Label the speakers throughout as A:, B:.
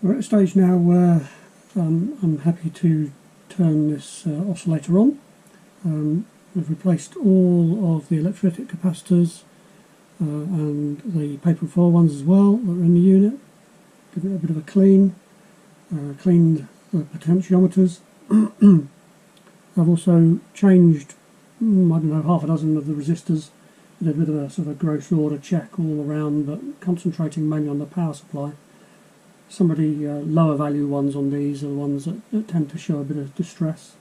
A: We're at a stage now where I'm happy to turn this oscillator on. We've replaced all of the electrolytic capacitors and the paper foil ones as well that are in the unit. Give it a bit of a clean, cleaned the potentiometers. I've also changed, I don't know, half a dozen of the resistors. Did a bit of a sort of gross order check all around, but concentrating mainly on the power supply. Some of the lower value ones on these are the ones that tend to show a bit of distress.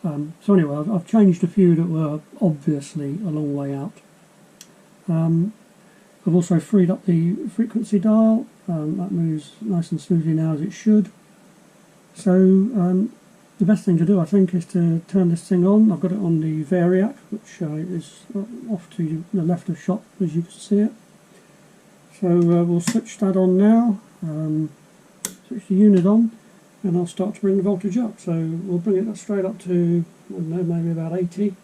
A: So anyway, I've changed a few that were obviously a long way out. I've also freed up the frequency dial. That moves nice and smoothly now, as it should. So the best thing to do, I think, is to turn this thing on. I've got it on the variac, which is off to the left of shot, as you can see it. So we'll switch that on now. Switch the unit on, and I'll start to bring the voltage up. So we'll bring it straight up to, I don't know, maybe about 80.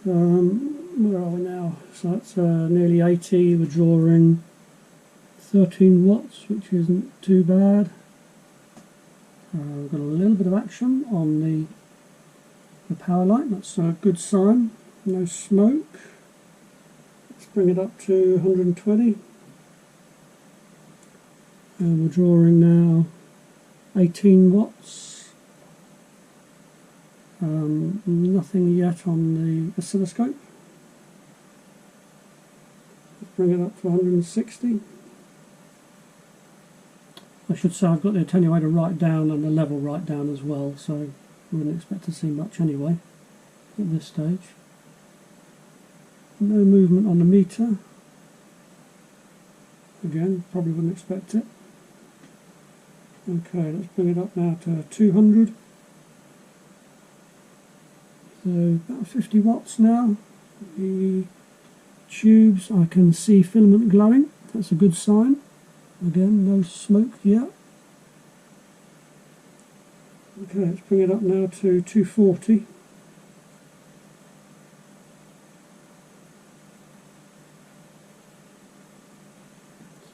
A: Where are we now? So that's nearly 80. We're drawing 13 watts, which isn't too bad. We've got a little bit of action on the power line. That's a good sign. No smoke. Let's bring it up to 120. And we're drawing now 18 watts. Nothing yet on the oscilloscope. Let's bring it up to 160. I should say I've got the attenuator right down and the level right down as well, so I wouldn't expect to see much anyway at this stage. No movement on the meter. Again, probably wouldn't expect it. Okay, let's bring it up now to 200. So about 50 watts now. The tubes, I can see filament glowing. That's a good sign. Again, no smoke yet. Okay, let's bring it up now to 240.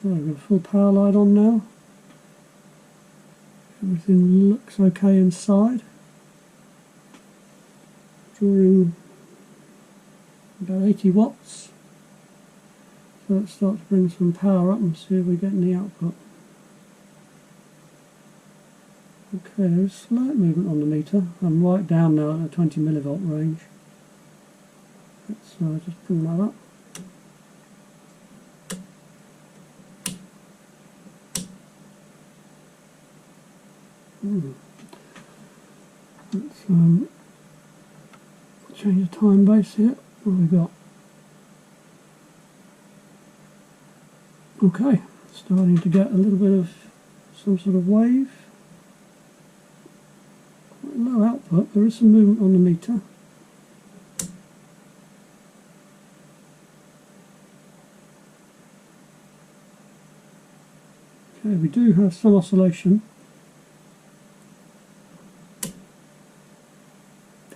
A: So we've got a full power light on now. Everything looks okay inside. Drawing about 80 watts. So let's start to bring some power up and see if we get any output. Okay, there's slight movement on the meter. I'm right down now at the 20 millivolt range. Let's just bring that up. Let's change the time base here. What have we got? Okay, starting to get a little bit of some sort of wave. Quite low output. There is some movement on the meter. Okay, we do have some oscillation.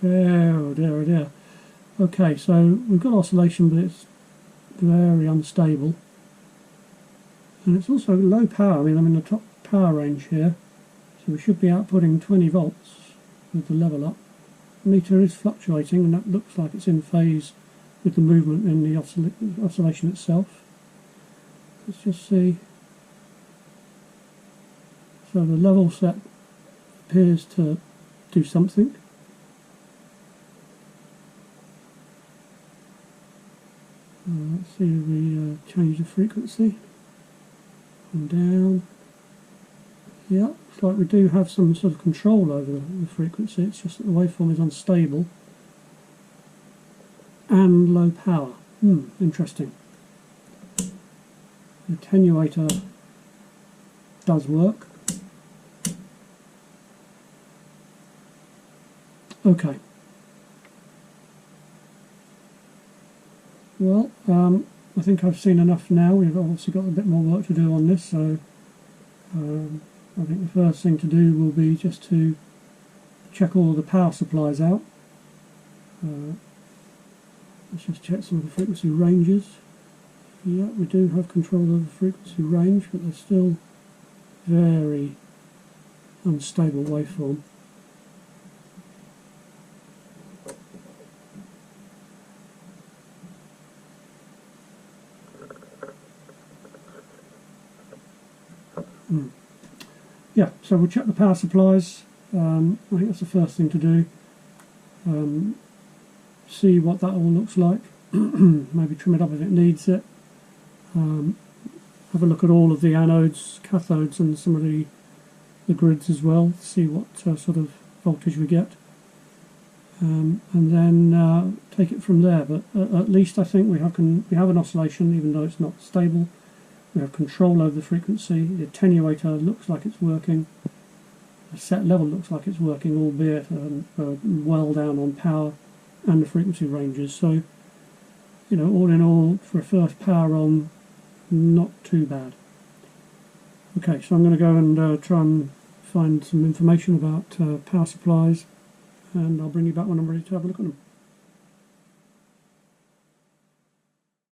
A: Oh dear, oh dear. Okay, so we've got oscillation, but it's very unstable. And it's also low power. I mean, I'm in the top power range here, so we should be outputting 20 volts with the level up. The meter is fluctuating, and that looks like it's in phase with the movement in the oscillation itself. Let's just see. So the level set appears to do something. Let's see if we change the frequency. And down. Yeah, looks like we do have some sort of control over the frequency. It's just that the waveform is unstable and low power. Interesting. The attenuator does work. Okay. Well, I think I've seen enough now. We've obviously got a bit more work to do on this, so I think the first thing to do will be just to check all the power supplies out. Let's just check some of the frequency ranges. Yeah, we do have control of the frequency range, but they're still very unstable waveform. Yeah, so we'll check the power supplies. I think that's the first thing to do. See what that all looks like. Maybe trim it up if it needs it. Have a look at all of the anodes, cathodes, and some of the grids as well. See what sort of voltage we get, and then take it from there. But at least I think we have an oscillation, even though it's not stable. We have control over the frequency. The attenuator looks like it's working. The set level looks like it's working, albeit well down on power and the frequency ranges. So, you know, all in all, for a first power on, not too bad. Okay, so I'm going to go and try and find some information about power supplies, and I'll bring you back when I'm ready to have a look at them.